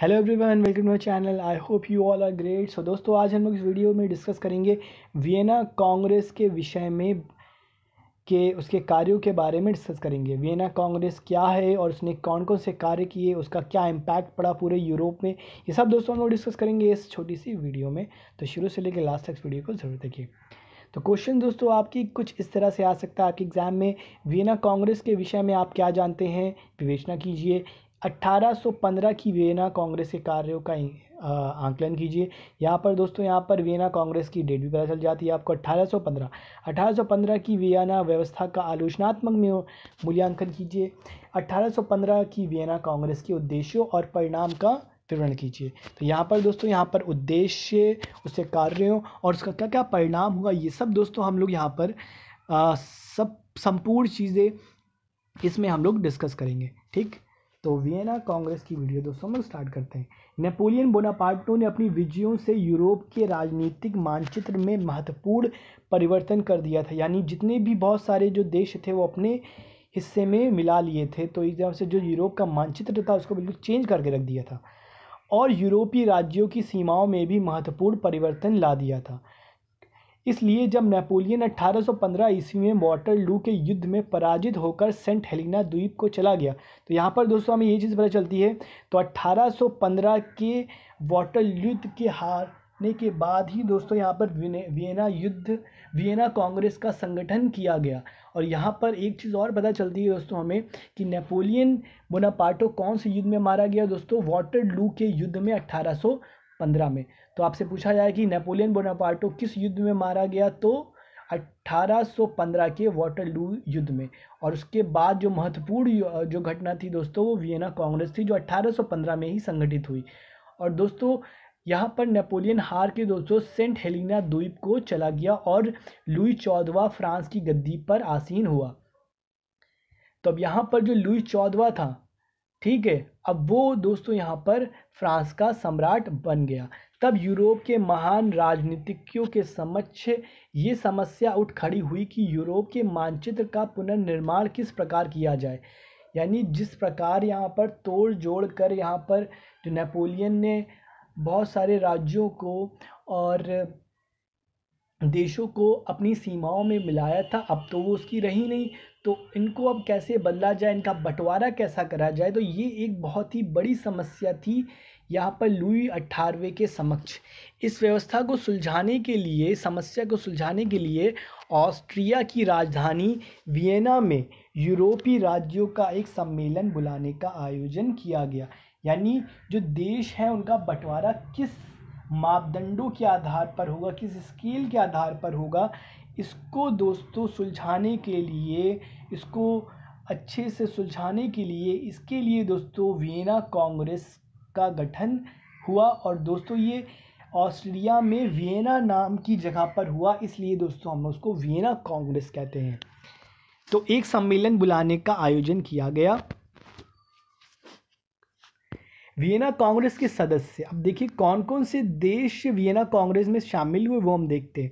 Hello everyone, welcome to my channel. I hope you all are great. So दोस्तों, आज हम लोग इस वीडियो में डिस्कस करेंगे वियना कांग्रेस के विषय में उसके कार्यों के बारे में डिस्कस करेंगे। वियना कांग्रेस क्या है और उसने कौन कौन से कार्य किए, उसका क्या इम्पैक्ट पड़ा पूरे यूरोप में, ये सब दोस्तों हम लोग डिस्कस करेंगे इस छोटी सी वीडियो में। तो शुरू से लेकर लास्ट तक वीडियो को ज़रूर देखिए। तो क्वेश्चन दोस्तों आपकी कुछ इस तरह से आ सकता है आपके एग्ज़ाम में। वियना कांग्रेस के विषय में आप क्या जानते हैं, विवेचना कीजिए। 1815 की वियना कांग्रेस के कार्यों का आंकलन कीजिए। यहाँ पर दोस्तों, यहाँ पर वियना कांग्रेस की डेट भी पता चल जाती है आपको। 1815 की वियना व्यवस्था का आलोचनात्मक मूल्यांकन कीजिए। 1815 की वियना कांग्रेस के उद्देश्यों और परिणाम का विवरण कीजिए। तो यहाँ पर दोस्तों, यहाँ पर उद्देश्य, उसके कार्यों और उसका क्या क्या परिणाम हुआ, ये सब दोस्तों हम लोग यहाँ पर सब संपूर्ण चीज़ें इसमें हम लोग डिस्कस करेंगे। ठीक, तो वियना कांग्रेस की वीडियो दोस्तों हम लोग स्टार्ट करते हैं। नेपोलियन बोनापार्टो ने अपनी विजयों से यूरोप के राजनीतिक मानचित्र में महत्वपूर्ण परिवर्तन कर दिया था। यानी जितने भी बहुत सारे जो देश थे वो अपने हिस्से में मिला लिए थे, तो इस तरह से जो यूरोप का मानचित्र था उसको बिल्कुल चेंज करके रख दिया था और यूरोपीय राज्यों की सीमाओं में भी महत्वपूर्ण परिवर्तन ला दिया था। इसलिए जब नेपोलियन 1815 ईस्वी में वाटरलू के युद्ध में पराजित होकर सेंट हेलेना द्वीप को चला गया, तो यहाँ पर दोस्तों हमें ये चीज़ पता चलती है। तो 1815 के वाटरलू युद्ध के हारने के बाद ही दोस्तों यहाँ पर वियना कांग्रेस का संगठन किया गया। और यहाँ पर एक चीज़ और पता चलती है दोस्तों हमें कि नेपोलियन बोनापार्टो कौन से युद्ध में मारा गया दोस्तों, वाटरलू के युद्ध में 1815 में। तो आपसे पूछा जाए कि नेपोलियन बोनापार्टो किस युद्ध में मारा गया, तो 1815 के वाटरलू युद्ध में। और उसके बाद जो महत्वपूर्ण जो घटना थी दोस्तों, वो वियना कांग्रेस थी जो 1815 में ही संगठित हुई। और दोस्तों यहाँ पर नेपोलियन हार के दोस्तों सेंट हेलेना द्वीप को चला गया और लुई 14वां फ्रांस की गद्दी पर आसीन हुआ। तो अब यहाँ पर जो लुई 14वां था, ठीक है, अब वो दोस्तों यहाँ पर फ्रांस का सम्राट बन गया। तब यूरोप के महान राजनीतिज्ञों के समक्ष ये समस्या उठ खड़ी हुई कि यूरोप के मानचित्र का पुनर्निर्माण किस प्रकार किया जाए। यानी जिस प्रकार यहाँ पर तोड़ जोड़ कर यहाँ पर जो नेपोलियन ने बहुत सारे राज्यों को और देशों को अपनी सीमाओं में मिलाया था, अब तो वो उसकी रही नहीं, तो इनको अब कैसे बदला जाए, इनका बंटवारा कैसा करा जाए, तो ये एक बहुत ही बड़ी समस्या थी यहाँ पर लुई 18वें के समक्ष। इस व्यवस्था को सुलझाने के लिए, समस्या को सुलझाने के लिए ऑस्ट्रिया की राजधानी वियना में यूरोपीय राज्यों का एक सम्मेलन बुलाने का आयोजन किया गया। यानी जो देश हैं उनका बंटवारा किस मापदंडों के आधार पर होगा, किस स्केल के आधार पर होगा, इसको दोस्तों सुलझाने के लिए, इसको अच्छे से सुलझाने के लिए, इसके लिए दोस्तों वियना कांग्रेस का गठन हुआ। और दोस्तों ये ऑस्ट्रिया में वियना नाम की जगह पर हुआ, इसलिए दोस्तों हम उसको वियना कांग्रेस कहते हैं। तो एक सम्मेलन बुलाने का आयोजन किया गया। वियना कांग्रेस के सदस्य, अब देखिए कौन कौन से देश वियना कांग्रेस में शामिल हुए वो हम देखते हैं।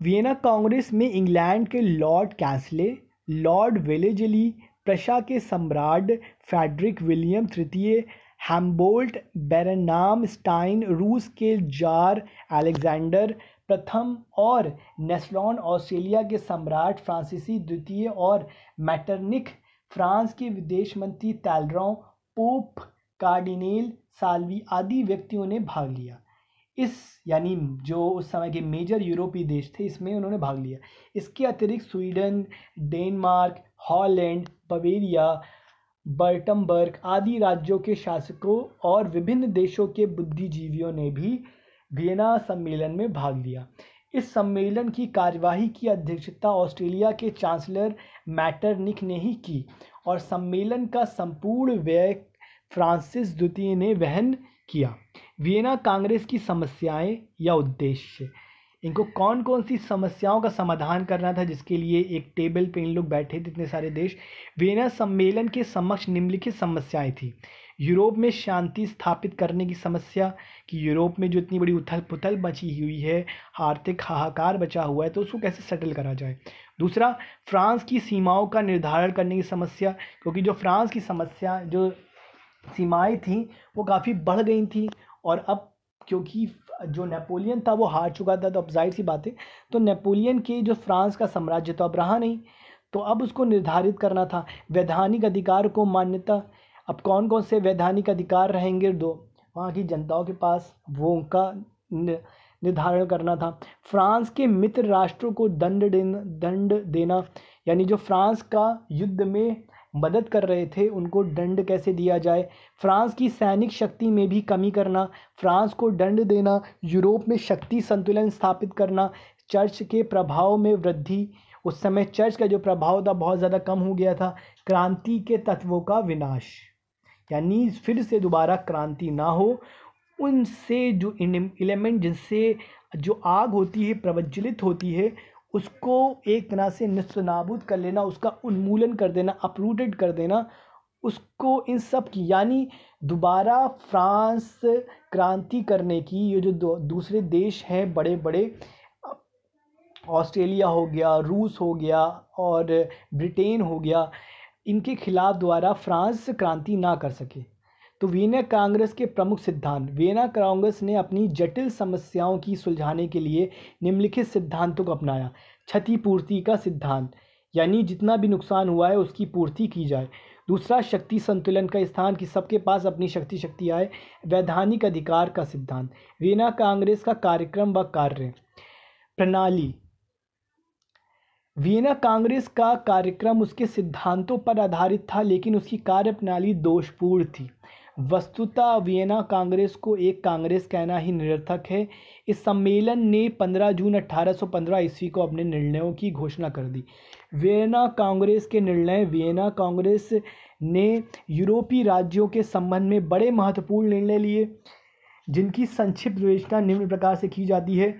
वियना कांग्रेस में इंग्लैंड के लॉर्ड कैसले, लॉर्ड वेलेजली, प्रशा के सम्राट फ्रेडरिक विलियम तृतीय, हैम्बोल्ट, बेरनाम स्टाइन, रूस के जार अलेक्जेंडर प्रथम और नेस्लॉन ऑस्ट्रेलिया के सम्राट फ्रांसीसी द्वितीय और मैटरनिक फ्रांस के विदेश मंत्री टैलरॉन, पोप कार्डिनेल साल्वी आदि व्यक्तियों ने भाग लिया। इस यानी जो उस समय के मेजर यूरोपीय देश थे, इसमें उन्होंने भाग लिया। इसके अतिरिक्त स्वीडन, डेनमार्क, हॉलैंड, बवेरिया, बर्टमबर्ग आदि राज्यों के शासकों और विभिन्न देशों के बुद्धिजीवियों ने भी वियना सम्मेलन में भाग लिया। इस सम्मेलन की कार्यवाही की अध्यक्षता ऑस्ट्रेलिया के चांसलर मैटरनिक ने ही की और सम्मेलन का संपूर्ण व्यय फ्रांसिस द्वितीय ने वहन किया। वियना कांग्रेस की समस्याएं या उद्देश्य, इनको कौन कौन सी समस्याओं का समाधान करना था, जिसके लिए एक टेबल पे इन लोग बैठे थे इतने सारे देश। वियना सम्मेलन के समक्ष निम्नलिखित समस्याएं थी। यूरोप में शांति स्थापित करने की समस्या, कि यूरोप में जो इतनी बड़ी उथल पुथल बची हुई है, आर्थिक हाहाकार बचा हुआ है, तो उसको कैसे सेटल करा जाए। दूसरा, फ्रांस की सीमाओं का निर्धारण करने की समस्या, क्योंकि जो फ्रांस की समस्या जो सीमाएं थीं वो काफ़ी बढ़ गई थी। और अब क्योंकि जो नेपोलियन था वो हार चुका था, तो अब जाहिर सी बात है, तो नेपोलियन के जो फ्रांस का साम्राज्य तो अब रहा नहीं, तो अब उसको निर्धारित करना था वैधानिक अधिकार को मान्यता। अब कौन कौन से वैधानिक अधिकार रहेंगे दो वहाँ की जनताओं के पास, वो उनका निर्धारण करना था। फ्रांस के मित्र राष्ट्रों को दंड देना, यानी जो फ्रांस का युद्ध में मदद कर रहे थे उनको दंड कैसे दिया जाए। फ्रांस की सैनिक शक्ति में भी कमी करना, फ्रांस को दंड देना, यूरोप में शक्ति संतुलन स्थापित करना, चर्च के प्रभाव में वृद्धि, उस समय चर्च का जो प्रभाव था बहुत ज़्यादा कम हो गया था। क्रांति के तत्वों का विनाश, यानी फिर से दोबारा क्रांति ना हो, उनसे जो एलिमेंट जिनसे जो आग होती है प्रज्वलित होती है उसको एक तरह से निस्तनाबूद कर लेना, उसका उन्मूलन कर देना, अपरूटेड कर देना उसको, इन सब की, यानी दोबारा फ्रांस क्रांति करने की। ये जो दूसरे देश हैं बड़े बड़े, ऑस्ट्रेलिया हो गया, रूस हो गया और ब्रिटेन हो गया, इनके खिलाफ दोबारा फ्रांस क्रांति ना कर सके। तो वियना कांग्रेस के प्रमुख सिद्धांत। वियना कांग्रेस ने अपनी जटिल समस्याओं की सुलझाने के लिए निम्नलिखित सिद्धांतों को अपनाया। क्षतिपूर्ति का सिद्धांत, यानी जितना भी नुकसान हुआ है उसकी पूर्ति की जाए। दूसरा, शक्ति संतुलन का स्थान, कि सबके पास अपनी शक्ति आए। वैधानिक अधिकार का सिद्धांत। वियना कांग्रेस का कार्यक्रम व कार्य प्रणाली। वियना कांग्रेस का कार्यक्रम उसके सिद्धांतों पर आधारित था, लेकिन उसकी कार्यप्रणाली दोषपूर्ण थी। वस्तुतः वियना कांग्रेस को एक कांग्रेस कहना ही निरर्थक है। इस सम्मेलन ने 15 जून 1815 ईस्वी को अपने निर्णयों की घोषणा कर दी। वियना कांग्रेस के निर्णय। वियना कांग्रेस ने यूरोपीय राज्यों के संबंध में बड़े महत्वपूर्ण निर्णय लिए, जिनकी संक्षिप्त विवेचना निम्न प्रकार से की जाती है।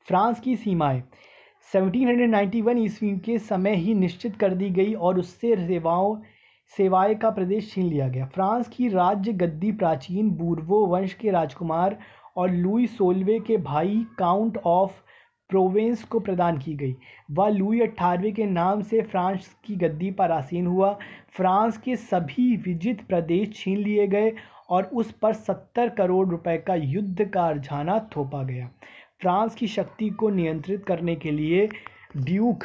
फ्रांस की सीमाएं 1791 ईस्वी के समय ही निश्चित कर दी गई और उससे सेवाएं का प्रदेश छीन लिया गया। फ्रांस की राज्य गद्दी प्राचीन बूर्बो वंश के राजकुमार और लुई 16वें के भाई काउंट ऑफ प्रोवेंस को प्रदान की गई। वह लुई 18वें के नाम से फ्रांस की गद्दी पर आसीन हुआ। फ्रांस के सभी विजित प्रदेश छीन लिए गए और उस पर 70 करोड़ रुपए का युद्ध का अर्जाना थोपा गया। फ्रांस की शक्ति को नियंत्रित करने के लिए ड्यूक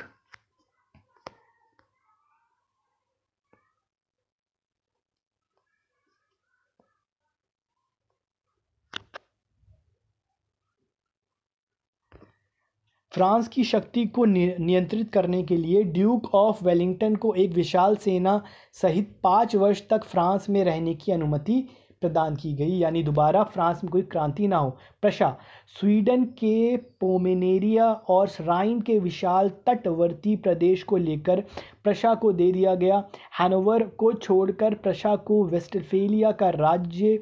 फ्रांस की शक्ति को नियंत्रित करने के लिए ड्यूक ऑफ वेलिंगटन को एक विशाल सेना सहित 5 वर्ष तक फ्रांस में रहने की अनुमति प्रदान की गई, यानी दोबारा फ्रांस में कोई क्रांति ना हो। प्रशा स्वीडन के पोमेरेनिया और राइन के विशाल तटवर्ती प्रदेश को लेकर प्रशा को दे दिया गया। हैनोवर को छोड़कर प्रशा को वेस्टफेलिया का राज्य,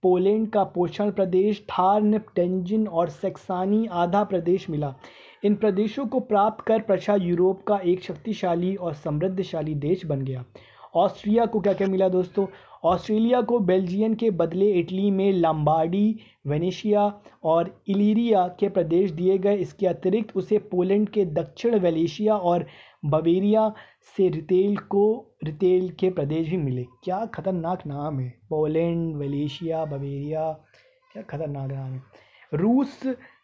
पोलैंड का पोषण प्रदेश, थार्न, टेंजिन और सैक्सनी आधा प्रदेश मिला। इन प्रदेशों को प्राप्त कर प्रशा यूरोप का एक शक्तिशाली और समृद्धशाली देश बन गया। ऑस्ट्रिया को क्या क्या मिला दोस्तों? ऑस्ट्रेलिया को बेल्जियम के बदले इटली में लंबार्डी, वेनेशिया और इलीरिया के प्रदेश दिए गए। इसके अतिरिक्त उसे पोलैंड के दक्षिण वेलेशिया और बवेरिया से रितेल के प्रदेश भी मिले। क्या खतरनाक नाम है, पोलैंड, वेलेशिया, बवेरिया, क्या खतरनाक नाम है।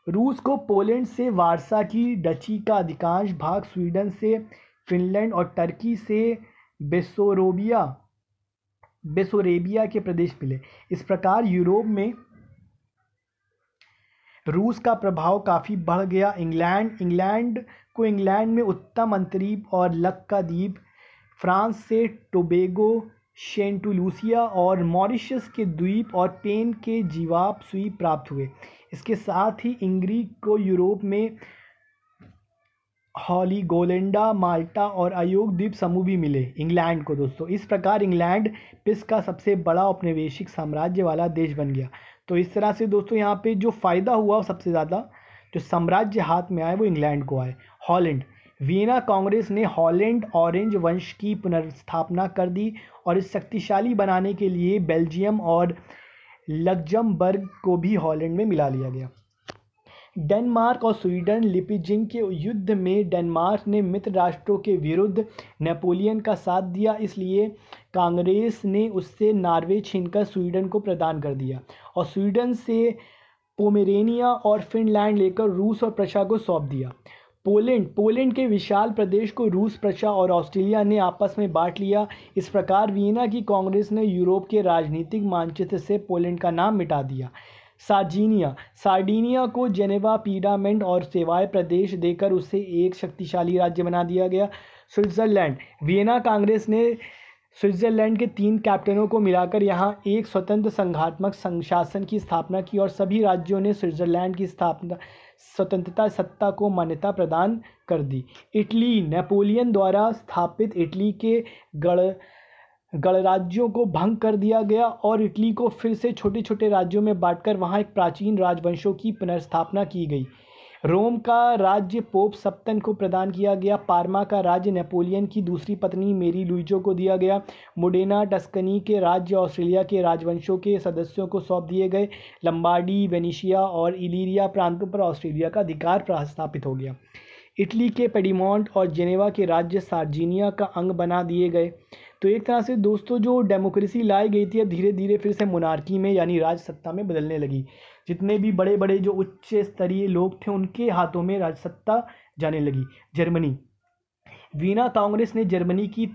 रूस को पोलैंड से वारसा की डची का अधिकांश भाग, स्वीडन से फिनलैंड और टर्की से बेसोरेबिया के प्रदेश मिले। इस प्रकार यूरोप में रूस का प्रभाव काफ़ी बढ़ गया। इंग्लैंड में उत्तम अंतरीप और लक का द्वीप, फ्रांस से टोबैगो, सेंट लूसिया और मॉरिशस के द्वीप और पेन के जीवाप द्वीप प्राप्त हुए। इसके साथ ही इंग्रिक को यूरोप में हॉलीगोलैंडा, माल्टा और अयोग द्वीप समूह भी मिले इंग्लैंड को दोस्तों। इस प्रकार इंग्लैंड विश्व का सबसे बड़ा औपनिवेशिक साम्राज्य वाला देश बन गया। तो इस तरह से दोस्तों यहाँ पे जो फ़ायदा हुआ सबसे ज़्यादा, जो साम्राज्य हाथ में आए वो इंग्लैंड को आए। हॉलैंड, वियना कांग्रेस ने हॉलैंड ऑरेंज वंश की पुनर्स्थापना कर दी और इस शक्तिशाली बनाने के लिए बेल्जियम और लग्जमबर्ग को भी हॉलैंड में मिला लिया गया। डेनमार्क और स्वीडन लिपिजिंग के युद्ध में डेनमार्क ने मित्र राष्ट्रों के विरुद्ध नेपोलियन का साथ दिया, इसलिए कांग्रेस ने उससे नॉर्वे छीनकर स्वीडन को प्रदान कर दिया और स्वीडन से पोमेरेनिया और फिनलैंड लेकर रूस और प्रशा को सौंप दिया। पोलैंड के विशाल प्रदेश को रूस, प्रशा और ऑस्ट्रिया ने आपस में बांट लिया। इस प्रकार वियना की कांग्रेस ने यूरोप के राजनीतिक मानचित्र से पोलैंड का नाम मिटा दिया। सार्डिनिया को जेनेवा, पीडामेंट और सेवाय प्रदेश देकर उसे एक शक्तिशाली राज्य बना दिया गया। स्विट्जरलैंड वियना कांग्रेस ने स्विट्जरलैंड के 3 कैप्टनों को मिलाकर यहाँ एक स्वतंत्र संघात्मक शासन की स्थापना की और सभी राज्यों ने स्विट्जरलैंड की स्वतंत्रता सत्ता को मान्यता प्रदान कर दी। इटली नेपोलियन द्वारा स्थापित इटली के गणराज्यों को भंग कर दिया गया और इटली को फिर से छोटे छोटे राज्यों में बांटकर वहां एक प्राचीन राजवंशों की पुनर्स्थापना की गई। रोम का राज्य पोप सप्तन को प्रदान किया गया। पार्मा का राज्य नेपोलियन की दूसरी पत्नी मेरी लुइजो को दिया गया। मोडेना, टस्कनी के राज्य ऑस्ट्रेलिया के राजवंशों के सदस्यों को सौंप दिए गए। लंबार्डी, वेनेशिया और इलीरिया प्रांतों पर ऑस्ट्रेलिया का अधिकार स्थापित हो गया। इटली के पेडीमोंट और जेनेवा के राज्य सार्डिनिया का अंग बना दिए गए। तो एक तरह से दोस्तों जो डेमोक्रेसी लाई गई थी अब धीरे धीरे फिर से मोनार्की में यानी राज सत्ता में बदलने लगी। जितने भी बड़े बड़े जो उच्च स्तरीय लोग थे उनके हाथों में राज सत्ता जाने लगी। जर्मनी वियना कांग्रेस ने जर्मनी की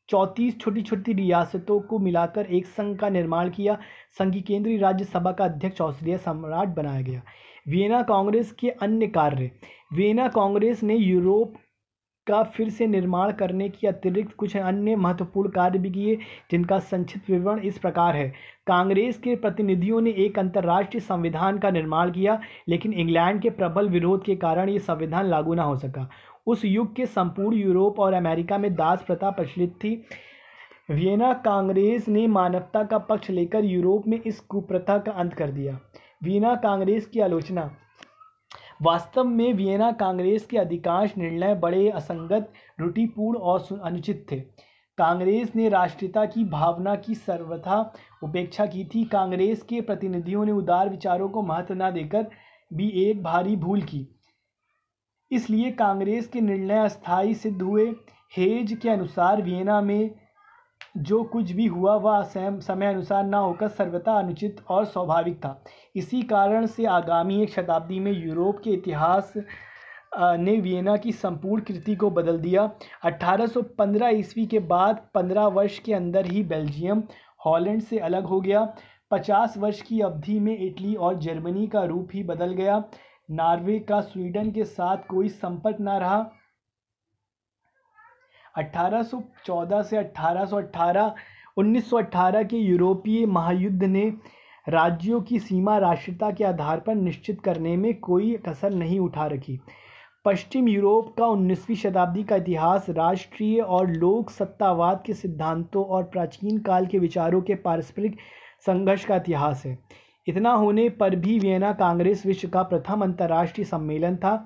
34 छोटी छोटी रियासतों को मिलाकर एक संघ का निर्माण किया। संघ की केंद्रीय राज्य सभा का अध्यक्ष ऑस्ट्रिया सम्राट बनाया गया। वियना कांग्रेस के अन्य कार्य। वियना कांग्रेस ने यूरोप का फिर से निर्माण करने के अतिरिक्त कुछ अन्य महत्वपूर्ण कार्य भी किए, जिनका संक्षिप्त विवरण इस प्रकार है। कांग्रेस के प्रतिनिधियों ने एक अंतर्राष्ट्रीय संविधान का निर्माण किया, लेकिन इंग्लैंड के प्रबल विरोध के कारण ये संविधान लागू न हो सका। उस युग के संपूर्ण यूरोप और अमेरिका में दास प्रथा प्रचलित थी। वियना कांग्रेस ने मानवता का पक्ष लेकर यूरोप में इस कुप्रथा का अंत कर दिया। वियना कांग्रेस की आलोचना। वास्तव में वियना कांग्रेस के अधिकांश निर्णय बड़े असंगत, त्रुटिपूर्ण और अनुचित थे। कांग्रेस ने राष्ट्रीयता की भावना की सर्वथा उपेक्षा की थी। कांग्रेस के प्रतिनिधियों ने उदार विचारों को महत्व न देकर भी एक भारी भूल की, इसलिए कांग्रेस के निर्णय अस्थायी सिद्ध हुए। हेज के अनुसार वियना में जो कुछ भी हुआ वह समय अनुसार न होकर सर्वथा अनुचित और स्वाभाविक था। इसी कारण से आगामी एक शताब्दी में यूरोप के इतिहास ने वियना की संपूर्ण कृति को बदल दिया। 1815 ईस्वी के बाद 15 वर्ष के अंदर ही बेल्जियम हॉलैंड से अलग हो गया। 50 वर्ष की अवधि में इटली और जर्मनी का रूप ही बदल गया। नॉर्वे का स्वीडन के साथ कोई संपर्क न रहा। 1814 से 1918 के यूरोपीय महायुद्ध ने राज्यों की सीमा राष्ट्रीयता के आधार पर निश्चित करने में कोई कसर नहीं उठा रखी। पश्चिम यूरोप का 19वीं शताब्दी का इतिहास राष्ट्रीय और लोक सत्तावाद के सिद्धांतों और प्राचीन काल के विचारों के पारस्परिक संघर्ष का इतिहास है। इतना होने पर भी वियना कांग्रेस विश्व का प्रथम अंतर्राष्ट्रीय सम्मेलन था।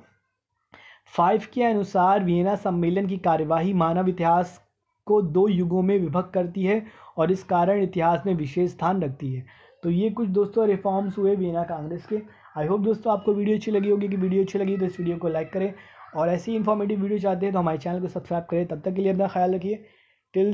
5 के अनुसार वियना सम्मेलन की कार्यवाही मानव इतिहास को 2 युगों में विभक्त करती है और इस कारण इतिहास में विशेष स्थान रखती है। तो ये कुछ दोस्तों रिफॉर्म्स हुए वियना कांग्रेस के। आई होप दोस्तों आपको वीडियो अच्छी लगी होगी। कि वीडियो अच्छी लगी तो इस वीडियो को लाइक करें और ऐसी इन्फॉर्मेटिव वीडियो चाहते हैं तो हमारे चैनल को सब्सक्राइब करें। तब तक के लिए अपना ख्याल रखिए। टिल